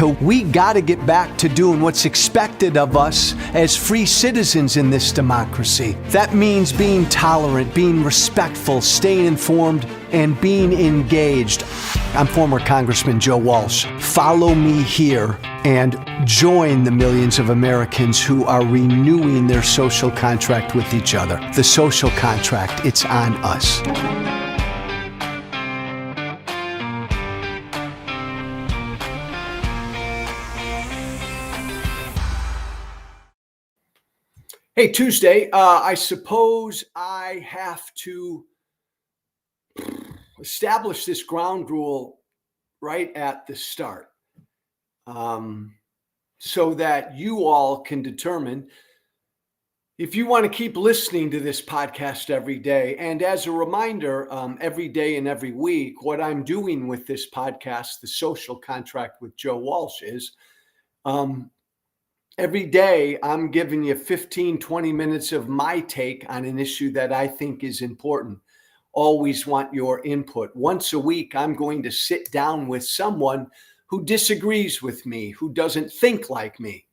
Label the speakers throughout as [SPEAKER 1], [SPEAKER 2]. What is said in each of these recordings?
[SPEAKER 1] We got to get back to doing what's expected of us as free citizens in this democracy. That means being tolerant, being respectful, staying informed, and being engaged. I'm former Congressman Joe Walsh. Follow me here and join the millions of Americans who are renewing their social contract with each other. The social contract, it's on us. Hey, Tuesday, I suppose I have to establish this ground rule right at the start, so that you all can determine if you want to keep listening to this podcast every day. And as a reminder, every day and every week, what I'm doing with this podcast, The Social Contract with Joe Walsh, is every day, I'm giving you 15, 20 minutes of my take on an issue that I think is important. Always want your input. Once a week, I'm going to sit down with someone who disagrees with me, who doesn't think like me.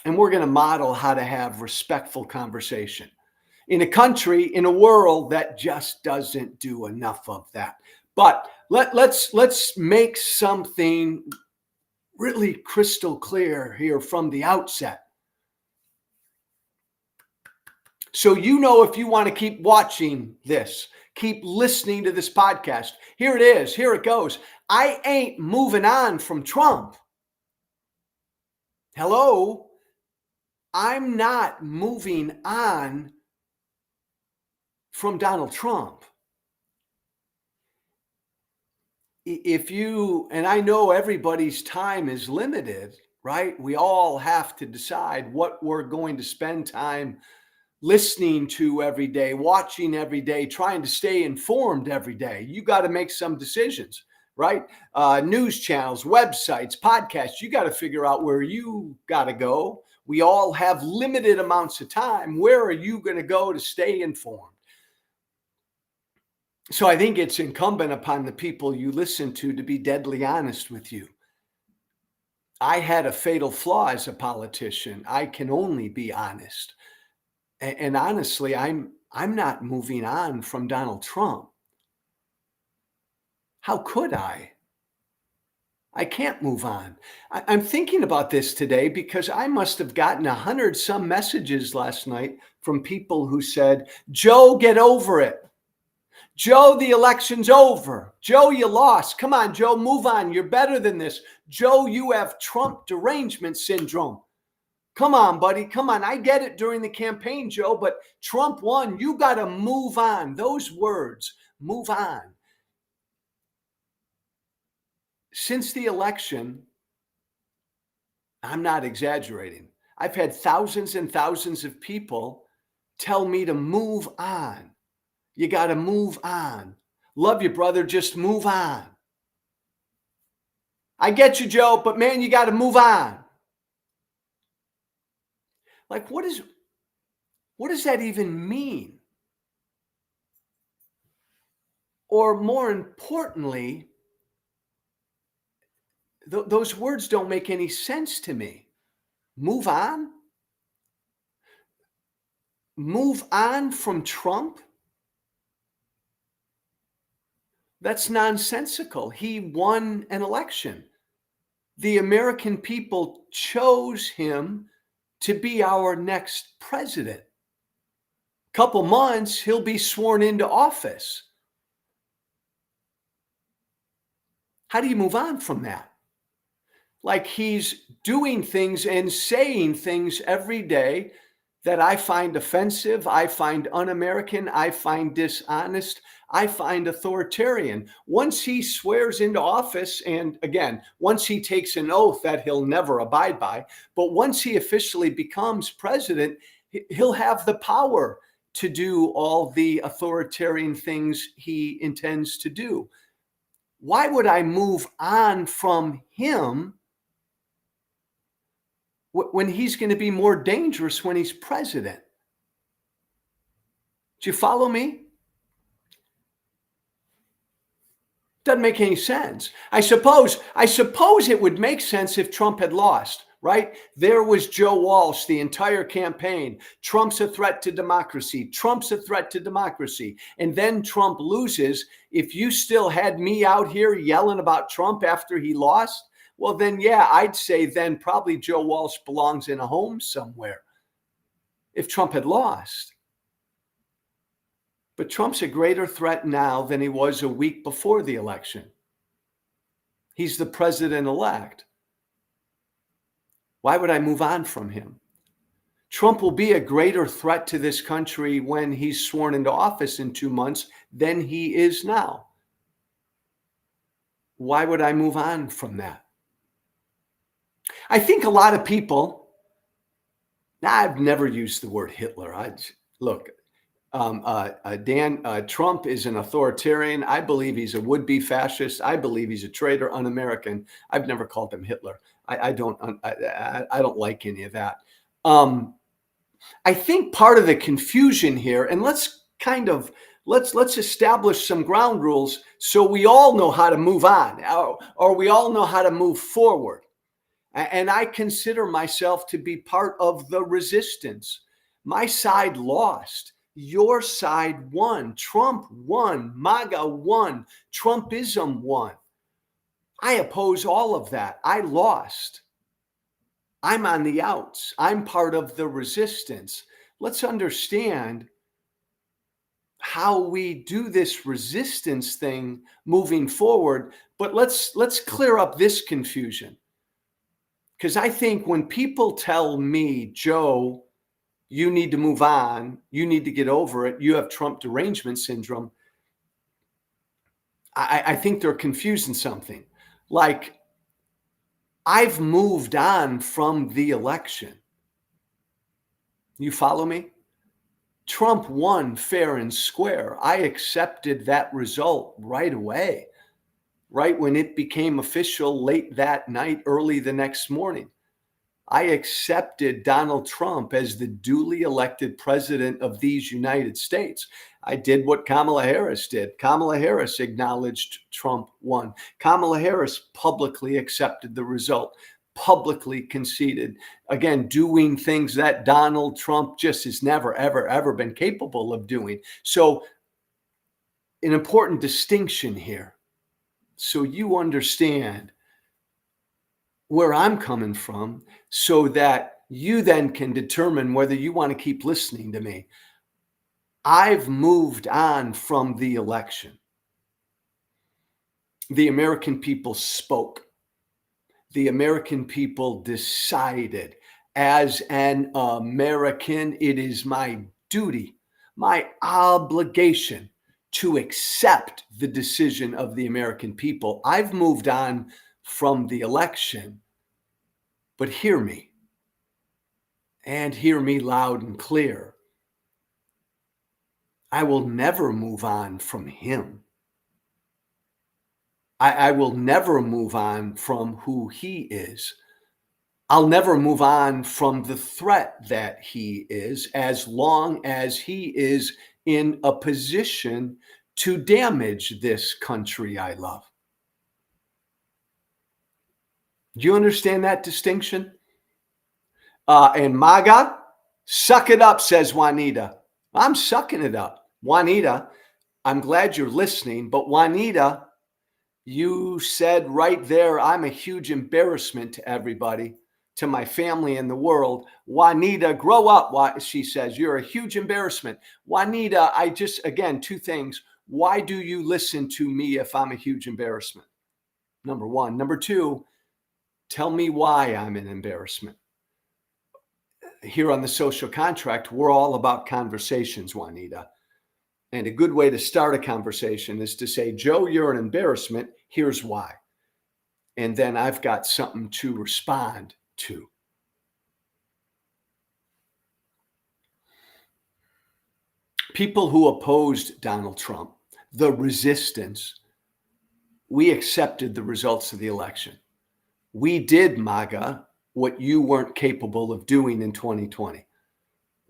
[SPEAKER 1] And we're going to model how to have respectful conversation in a country, in a world that just doesn't do enough of that. But let's make something really crystal clear here from the outset. So you know, if you want to keep watching this, keep listening to this podcast, here it is, here it goes. I ain't moving on from Trump. Hello? I'm not moving on from Donald Trump. If you, and I know everybody's time is limited, right? We all have to decide what we're going to spend time listening to every day, watching every day, trying to stay informed every day. You got to make some decisions, right? News channels, websites, podcasts, you got to figure out where you got to go. We all have limited amounts of time. Where are you going to go to stay informed? So I think it's incumbent upon the people you listen to be deadly honest with you. I had a fatal flaw as a politician. I can only be honest. And honestly, I'm not moving on from Donald Trump. How could I? I can't move on. I'm thinking about this today because I must have gotten 100-some messages last night from people who said, Joe, get over it. Joe, the election's over. Joe, you lost. Come on, Joe, move on. You're better than this. Joe, you have Trump derangement syndrome. Come on, buddy. Come on. I get it during the campaign, Joe, but Trump won. You got to move on. Those words, move on. Since the election, I'm not exaggerating. I've had thousands and thousands of people tell me to move on. You got to move on. Love you, brother. Just move on. I get you, Joe, but man, you got to move on. Like, what does that even mean? Or more importantly, those words don't make any sense to me. Move on? Move on from Trump? That's nonsensical. He won an election. The American people chose him to be our next president. Couple months, he'll be sworn into office. How do you move on from that? Like, he's doing things and saying things every day that I find offensive, I find un-American, I find dishonest, I find authoritarian. Once he swears into office, and again, once he takes an oath that he'll never abide by, but once he officially becomes president, he'll have the power to do all the authoritarian things he intends to do. Why would I move on from him when he's going to be more dangerous when he's president? Do you follow me? Doesn't make any sense. I suppose it would make sense if Trump had lost, right? There was Joe Walsh the entire campaign. Trump's a threat to democracy. Trump's a threat to democracy. And then Trump loses. If you still had me out here yelling about Trump after he lost, well, then, yeah, I'd say then probably Joe Walsh belongs in a home somewhere if Trump had lost. But Trump's a greater threat now than he was a week before the election. He's the president-elect. Why would I move on from him? Trump will be a greater threat to this country when he's sworn into office in 2 months than he is now. Why would I move on from that? I think a lot of people, I've never used the word Hitler. Trump is an authoritarian. I believe he's a would-be fascist. I believe he's a traitor, un-American. I've never called him Hitler. I don't like any of that. I think part of the confusion here, and let's establish some ground rules so we all know how to move on, or we all know how to move forward. And I consider myself to be part of the resistance. My side lost. Your side won. Trump won. MAGA won. Trumpism won. I oppose all of that. I lost. I'm on the outs. I'm part of the resistance. Let's understand how we do this resistance thing moving forward. But let's clear up this confusion. Because I think when people tell me, Joe, you need to move on, you need to get over it, you have Trump derangement syndrome, I think they're confusing something. Like, I've moved on from the election. You follow me? Trump won fair and square. I accepted that result right away, right when it became official late that night, early the next morning. I accepted Donald Trump as the duly elected president of these United States. I did what Kamala Harris did. Kamala Harris acknowledged Trump won. Kamala Harris publicly accepted the result, publicly conceded, again, doing things that Donald Trump just has never, ever, ever been capable of doing. So an important distinction here, so you understand where I'm coming from, so that you then can determine whether you want to keep listening to me. I've moved on from the election. The American people spoke. The American people decided. As an American, it is my duty, my obligation to accept the decision of the American people. I've moved on from the election, but hear me, and hear me loud and clear. I will never move on from him. I will never move on from who he is. I'll never move on from the threat that he is, as long as he is in a position to damage this country I love. Do you understand that distinction? And MAGA, suck it up, says Juanita. I'm sucking it up. Juanita, I'm glad you're listening, but Juanita, you said right there, I'm a huge embarrassment to everybody, to my family and the world. Juanita, grow up, she says. You're a huge embarrassment. Juanita, again, two things. Why do you listen to me if I'm a huge embarrassment? Number one. Number two, tell me why I'm an embarrassment. Here on the Social Contract, we're all about conversations, Juanita. And a good way to start a conversation is to say, Joe, you're an embarrassment. Here's why. And then I've got something to respond to. People who opposed Donald Trump, the resistance, we accepted the results of the election. We did, MAGA, what you weren't capable of doing in 2020.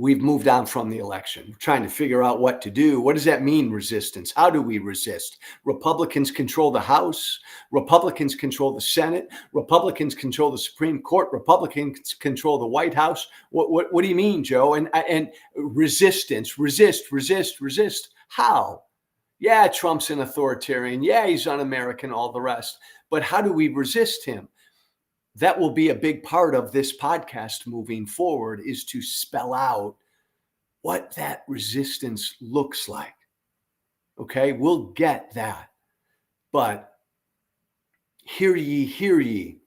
[SPEAKER 1] we've moved on from the election. We're trying to figure out what to do. What does that mean, resistance? How do we resist? Republicans control the House. Republicans control the Senate. Republicans control the Supreme Court. Republicans control the White House. What do you mean, Joe? And resistance, resist. How? Yeah, Trump's an authoritarian. Yeah, he's un-American, all the rest. But how do we resist him? That will be a big part of this podcast moving forward, is to spell out what that resistance looks like. Okay, we'll get that. But hear ye,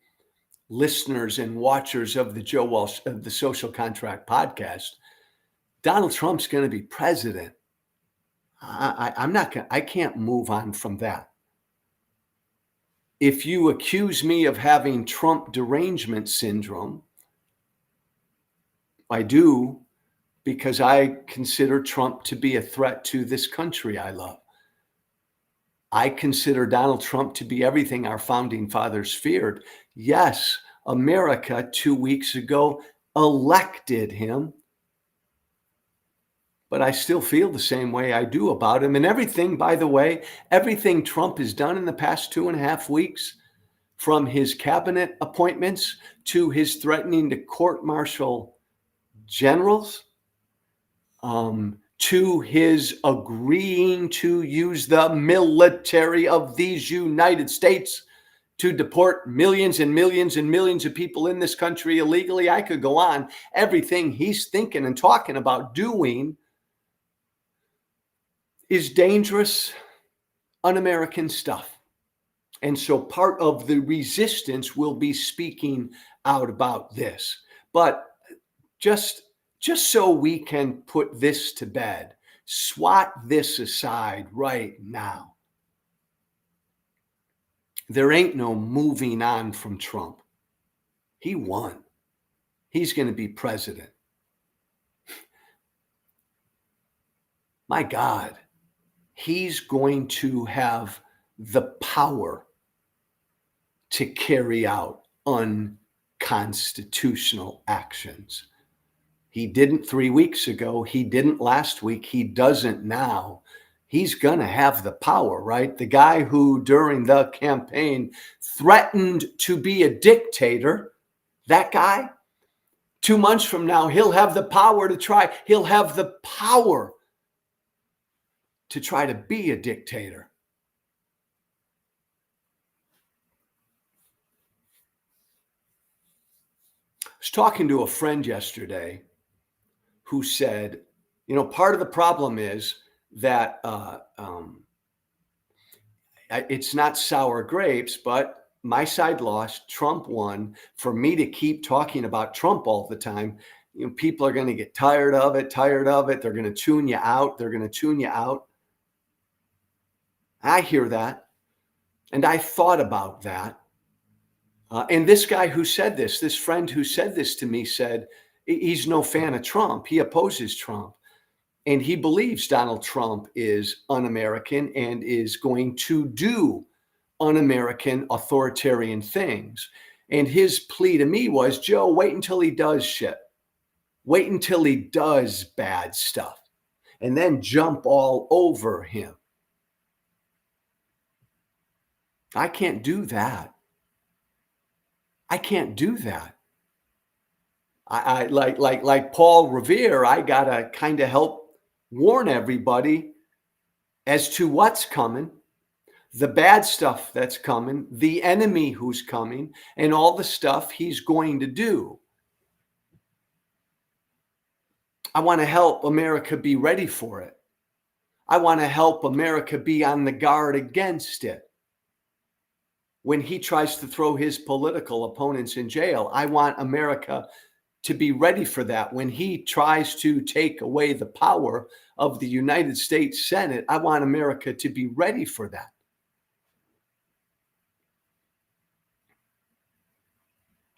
[SPEAKER 1] listeners and watchers of the Joe Walsh of the Social Contract podcast. Donald Trump's going to be president. I can't move on from that. If you accuse me of having Trump derangement syndrome, I do, because I consider Trump to be a threat to this country I love. I consider Donald Trump to be everything our founding fathers feared. Yes, America 2 weeks ago elected him, but I still feel the same way I do about him. And everything, by the way, everything Trump has done in the past 2.5 weeks, from his cabinet appointments to his threatening to court-martial generals, to his agreeing to use the military of these United States to deport millions and millions and millions of people in this country illegally. I could go on. Everything he's thinking and talking about doing is dangerous, un-American stuff. And so part of the resistance will be speaking out about this. But just so we can put this to bed, swat this aside right now. There ain't no moving on from Trump. He won. He's going to be president. My God, he's going to have the power to carry out unconstitutional actions. He didn't 3 weeks ago. He didn't last week. He doesn't now. He's going to have the power, right? The guy who during the campaign threatened to be a dictator, that guy, 2 months from now, he'll have the power to try. He'll have the power to try to be a dictator. I was talking to a friend yesterday who said, part of the problem is that it's not sour grapes, but my side lost, Trump won. For me to keep talking about Trump all the time, people are going to get tired of it. They're going to tune you out. I hear that. And I thought about that. And this guy who said this friend who said this to me said, he's no fan of Trump. He opposes Trump. And he believes Donald Trump is un-American and is going to do un-American authoritarian things. And his plea to me was, Joe, wait until he does shit. Wait until he does bad stuff. And then jump all over him. I can't do that. I like Paul Revere, I gotta kind of help warn everybody as to what's coming, the bad stuff that's coming, the enemy who's coming, and all the stuff he's going to do. I want to help America be ready for it. I want to help America be on the guard against it. When he tries to throw his political opponents in jail, I want America to be ready for that. When he tries to take away the power of the United States Senate, I want America to be ready for that.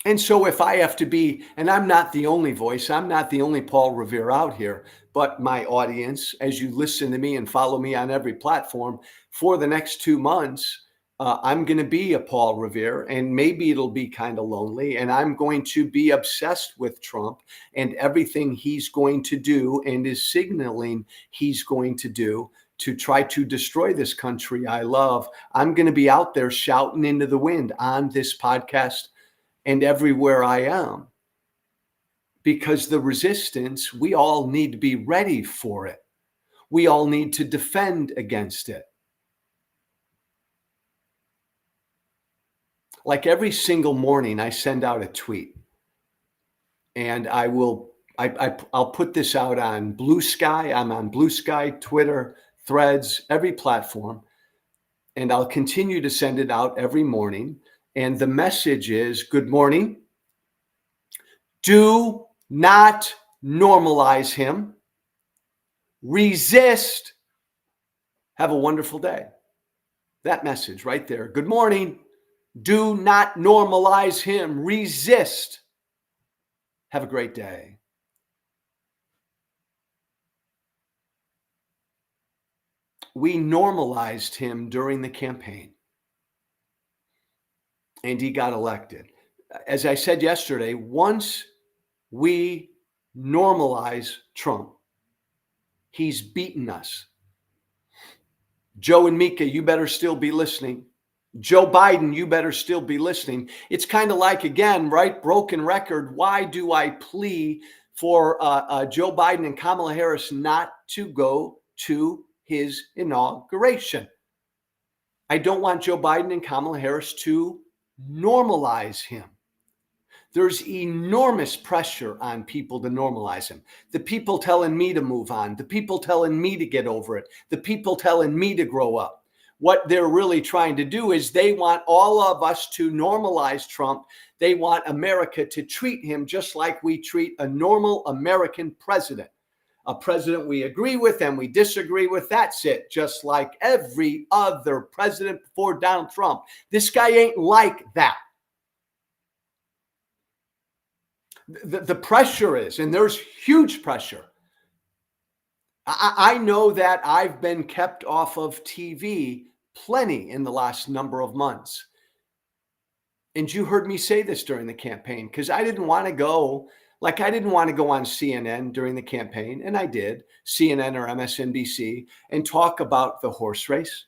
[SPEAKER 1] And so if I have to be, and I'm not the only voice, I'm not the only Paul Revere out here, but my audience, as you listen to me and follow me on every platform for the next 2 months, I'm going to be a Paul Revere, and maybe it'll be kind of lonely. And I'm going to be obsessed with Trump and everything he's going to do and is signaling he's going to do to try to destroy this country I love. I'm going to be out there shouting into the wind on this podcast and everywhere I am, because the resistance, we all need to be ready for it. We all need to defend against it. Like every single morning, I send out a tweet, and I'll put this out on Blue Sky. I'm on Blue Sky, Twitter, Threads, every platform, and I'll continue to send it out every morning. And the message is, good morning. Do not normalize him. Resist. Have a wonderful day. That message right there. Good morning. Do not normalize him. Resist. Have a great day. We normalized him during the campaign, and he got elected. As I said yesterday, once we normalize Trump, he's beaten us. Joe and Mika, you better still be listening. Joe Biden, you better still be listening. It's kind of like, again, right? Broken record. Why do I plea for Joe Biden and Kamala Harris not to go to his inauguration? I don't want Joe Biden and Kamala Harris to normalize him. There's enormous pressure on people to normalize him. The people telling me to move on, the people telling me to get over it, the people telling me to grow up. What they're really trying to do is they want all of us to normalize Trump. They want America to treat him just like we treat a normal American president. A president we agree with and we disagree with, that's it. Just like every other president before Donald Trump. This guy ain't like that. The pressure is, and there's huge pressure. I know that I've been kept off of TV plenty in the last number of months. And you heard me say this during the campaign, because I didn't want to go, I didn't want to go on CNN during the campaign, and I did, CNN or MSNBC, and talk about the horse race.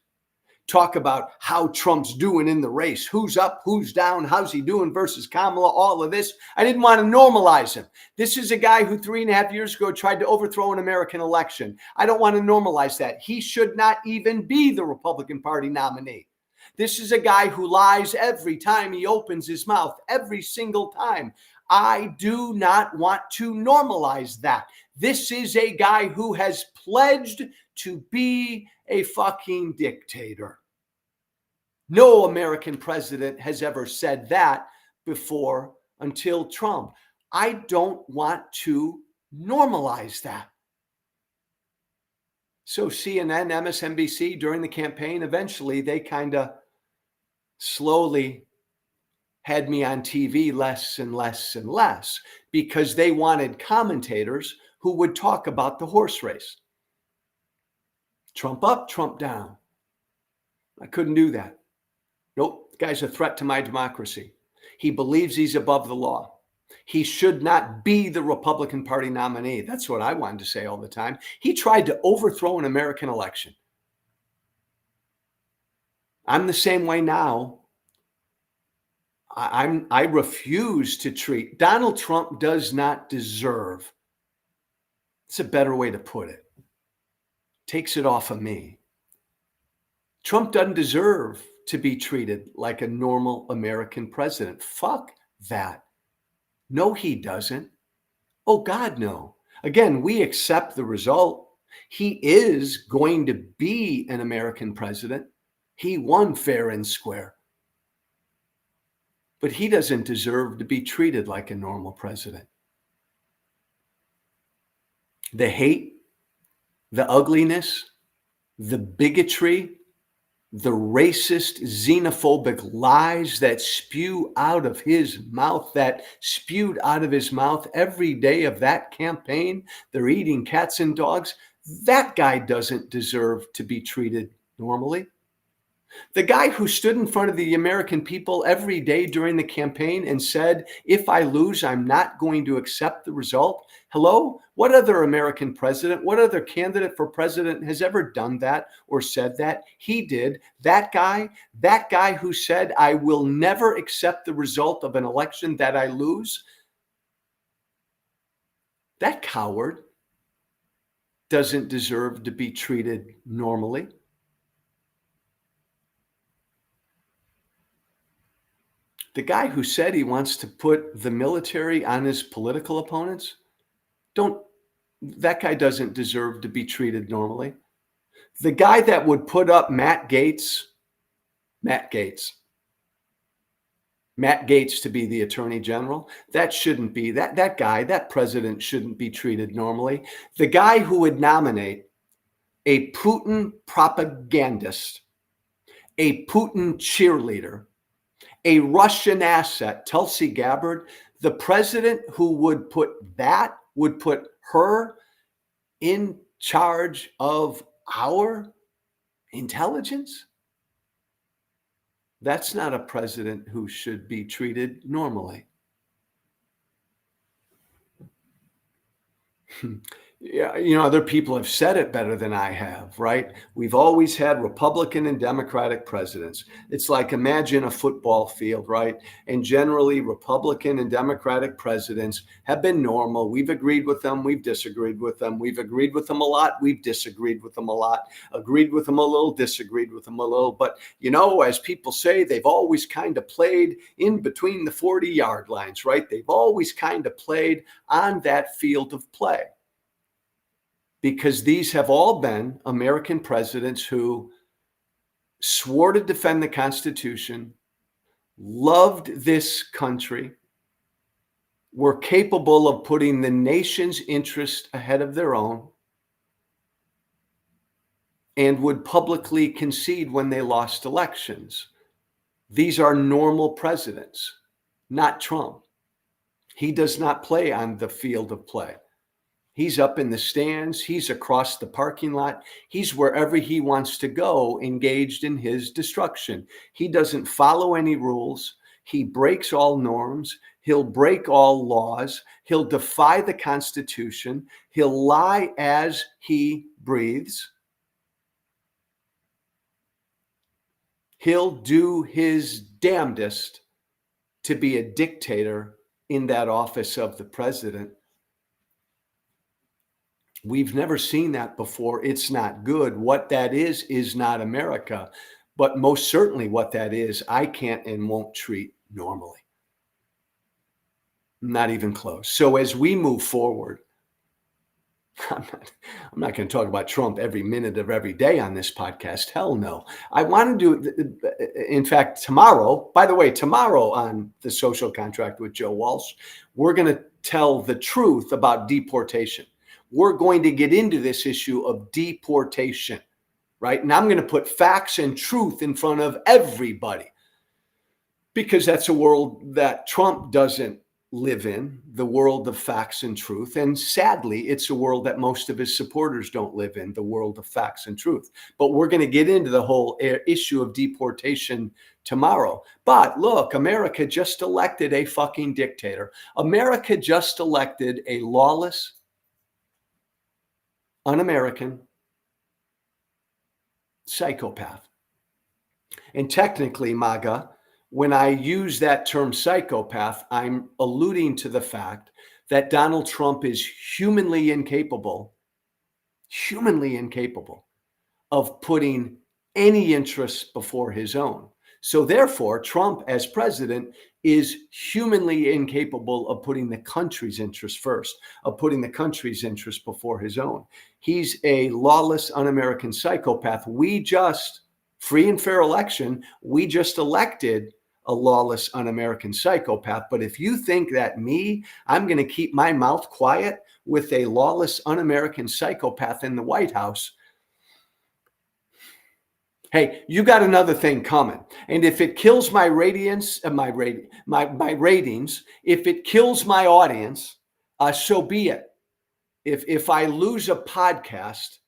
[SPEAKER 1] Talk about how Trump's doing in the race. Who's up, who's down, how's he doing versus Kamala, all of this. I didn't want to normalize him. This is a guy who 3.5 years ago tried to overthrow an American election. I don't want to normalize that. He should not even be the Republican Party nominee. This is a guy who lies every time he opens his mouth, every single time. I do not want to normalize that. This is a guy who has pledged to be a fucking dictator. No American president has ever said that before until Trump. I don't want to normalize that. So CNN, MSNBC during the campaign, eventually they kind of slowly had me on TV less and less and less, because they wanted commentators who would talk about the horse race. Trump up, Trump down. I couldn't do that. Nope, the guy's a threat to my democracy. He believes he's above the law. He should not be the Republican Party nominee. That's what I wanted to say all the time. He tried to overthrow an American election. I'm the same way now. I refuse to treat Donald Trump does not deserve. It's a better way to put it. Takes it off of me. Trump doesn't deserve to be treated like a normal American president. Fuck that. No, he doesn't. Oh, God, no. Again, we accept the result. He is going to be an American president. He won fair and square. But he doesn't deserve to be treated like a normal president. The hate, the ugliness, the bigotry, the racist, xenophobic lies that spew out of his mouth, that spewed out of his mouth every day of that campaign. They're eating cats and dogs. That guy doesn't deserve to be treated normally. The guy who stood in front of the American people every day during the campaign and said, if I lose, I'm not going to accept the result. Hello? What other American president, what other candidate for president has ever done that or said that? He did. That guy who said, I will never accept the result of an election that I lose, that coward doesn't deserve to be treated normally. The guy who said he wants to put the military on his political opponents, that guy doesn't deserve to be treated normally. The guy that would put up Matt Gaetz to be the attorney general, that shouldn't be, that president shouldn't be treated normally. The guy who would nominate a Putin propagandist, a Putin cheerleader, a Russian asset, Tulsi Gabbard, the president who would put her in charge of our intelligence. That's not a president who should be treated normally. Yeah, other people have said it better than I have, right? We've always had Republican and Democratic presidents. It's like, imagine a football field, right? And generally, Republican and Democratic presidents have been normal. We've agreed with them. We've disagreed with them. We've agreed with them a lot. We've disagreed with them a lot. Agreed with them a little, disagreed with them a little. But, as people say, they've always kind of played in between the 40-yard lines, right? They've always kind of played on that field of play. Because these have all been American presidents who swore to defend the Constitution, loved this country, were capable of putting the nation's interest ahead of their own, and would publicly concede when they lost elections. These are normal presidents, not Trump. He does not play on the field of play. He's up in the stands. He's across the parking lot. He's wherever he wants to go, engaged in his destruction. He doesn't follow any rules. He breaks all norms. He'll break all laws. He'll defy the Constitution. He'll lie as he breathes. He'll do his damnedest to be a dictator in that office of the president. We've never seen that before. It's not good. What that is not America. But most certainly what that is, I can't and won't treat normally. Not even close. So as we move forward, I'm not going to talk about Trump every minute of every day on this podcast. Hell no. I want to do, in fact, tomorrow, by the way, tomorrow on The Social Contract with Joe Walsh, we're going to tell the truth about deportation. We're going to get into this issue of deportation, right? And I'm going to put facts and truth in front of everybody, because that's a world that Trump doesn't live in, the world of facts and truth. And sadly, it's a world that most of his supporters don't live in, the world of facts and truth. But we're going to get into the whole issue of deportation tomorrow. But look, America just elected a fucking dictator. America just elected a lawless, un-American psychopath. And technically, MAGA, when I use that term psychopath, I'm alluding to the fact that Donald Trump is humanly incapable of putting any interests before his own. So therefore, Trump as president is humanly incapable of putting the country's interests first, of putting the country's interests before his own. He's a lawless, un-American psychopath. Free and fair election, we just elected a lawless, un-American psychopath. But if you think that I'm going to keep my mouth quiet with a lawless, un-American psychopath in the White House, hey, you got another thing coming. And if it kills my ratings, my ratings, if it kills my audience, so be it. If I lose a podcast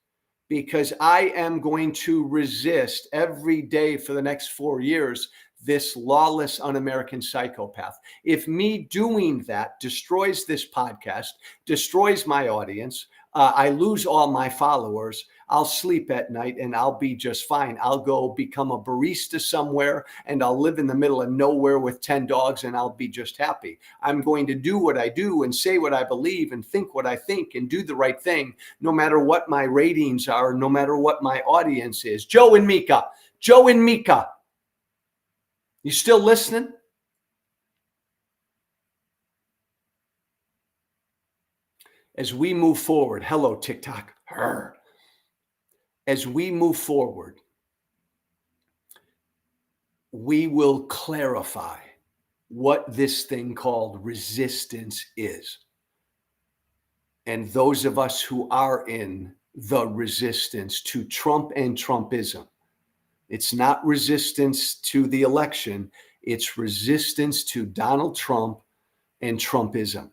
[SPEAKER 1] because I am going to resist every day for the next 4 years this lawless, un-American psychopath. If me doing that destroys this podcast, destroys my audience, I lose all my followers, I'll sleep at night and I'll be just fine. I'll go become a barista somewhere and I'll live in the middle of nowhere with 10 dogs and I'll be just happy. I'm going to do what I do and say what I believe and think what I think and do the right thing, no matter what my ratings are, no matter what my audience is. Joe and Mika, you still listening? As we move forward, hello, TikTok. As we move forward, we will clarify what this thing called resistance is. And those of us who are in the resistance to Trump and Trumpism, it's not resistance to the election, it's resistance to Donald Trump and Trumpism.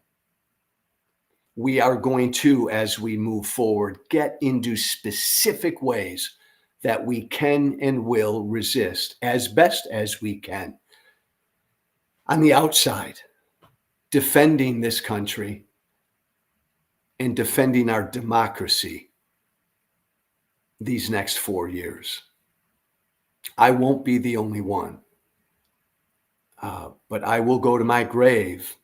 [SPEAKER 1] We are going to, as we move forward, get into specific ways that we can and will resist as best as we can. On the outside, defending this country and defending our democracy these next 4 years. I won't be the only one, but I will go to my grave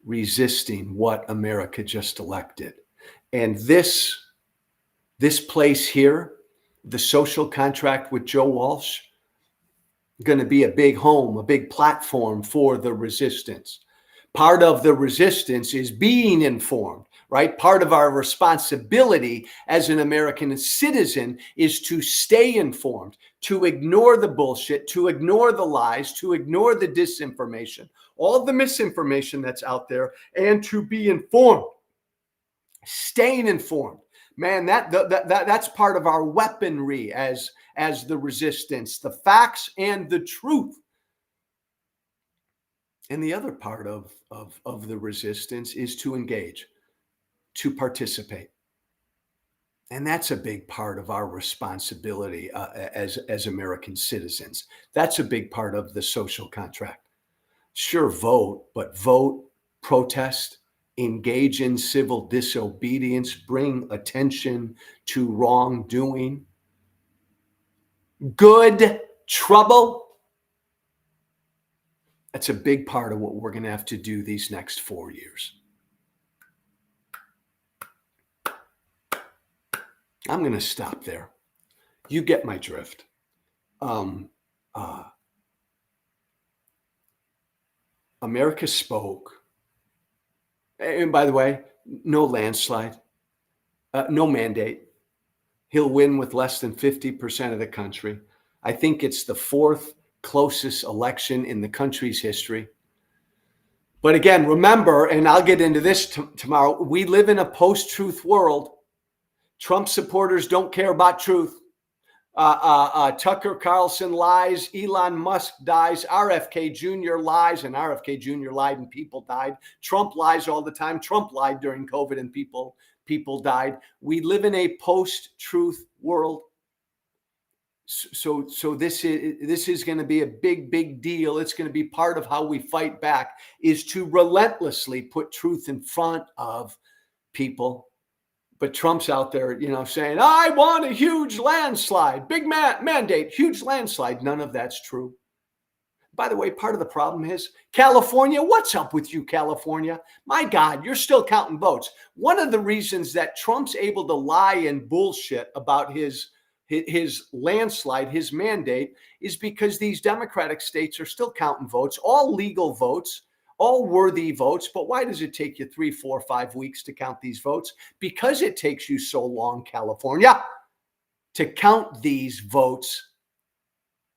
[SPEAKER 1] resisting what America just elected. And this place here, the social contract with Joe Walsh, going to be a big home, a big platform for the resistance. Part of the resistance is being informed, right? Part of our responsibility as an American citizen is to stay informed, to ignore the bullshit, to ignore the lies, to ignore the disinformation, all the misinformation that's out there, and to be informed, staying informed. Man, that's part of our weaponry as the resistance, the facts and the truth. And the other part of the resistance is to engage, to participate. And that's a big part of our responsibility as American citizens. That's a big part of the social contract. Sure, vote, but vote, protest, engage in civil disobedience, bring attention to wrongdoing. Good trouble. That's a big part of what we're going to have to do these next 4 years. I'm going to stop there. You get my drift. America spoke. And by the way, no landslide, no mandate. He'll win with less than 50% of the country. I think it's the fourth closest election in the country's history. But again, remember, and I'll get into this tomorrow, we live in a post-truth world. Trump supporters don't care about truth. Tucker Carlson lies, Elon Musk dies, RFK Jr. lies, and RFK Jr. lied and people died. Trump lies all the time. Trump lied during COVID and people died. We live in a post-truth world. So this is going to be a big deal. It's going to be part of how we fight back, is to relentlessly put truth in front of people. But Trump's out there, saying, I want a huge landslide, big mandate, huge landslide. None of that's true. By the way, part of the problem is California. What's up with you, California? My God, you're still counting votes. One of the reasons that Trump's able to lie and bullshit about his landslide, his mandate, is because these Democratic states are still counting votes, all legal votes, all worthy votes. But why does it take you 3, 4, 5 weeks to count these votes? Because it takes you so long, California, to count these votes.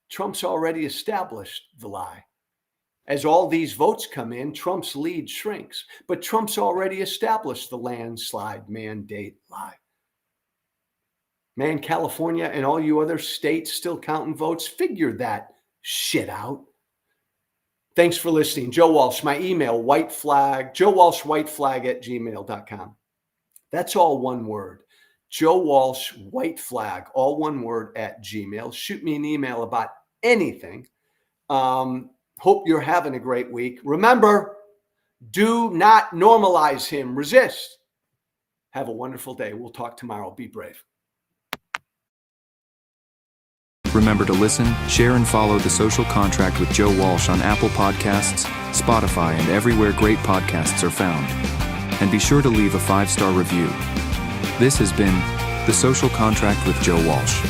[SPEAKER 1] Trump's already established the lie. As all these votes come in, Trump's lead shrinks. But Trump's already established the landslide mandate lie. Man, California and all you other states still counting votes, figure that shit out. Thanks for listening. Joe Walsh, my email, whiteflag, joewalshwhiteflag@gmail.com. That's all one word. Joe Walsh, white flag, all one word, at Gmail. Shoot me an email about anything. Hope you're having a great week. Remember, do not normalize him. Resist. Have a wonderful day. We'll talk tomorrow. Be brave.
[SPEAKER 2] Remember to listen, share, and follow The Social Contract with Joe Walsh on Apple Podcasts, Spotify, and everywhere great podcasts are found. And be sure to leave a 5-star review. This has been The Social Contract with Joe Walsh.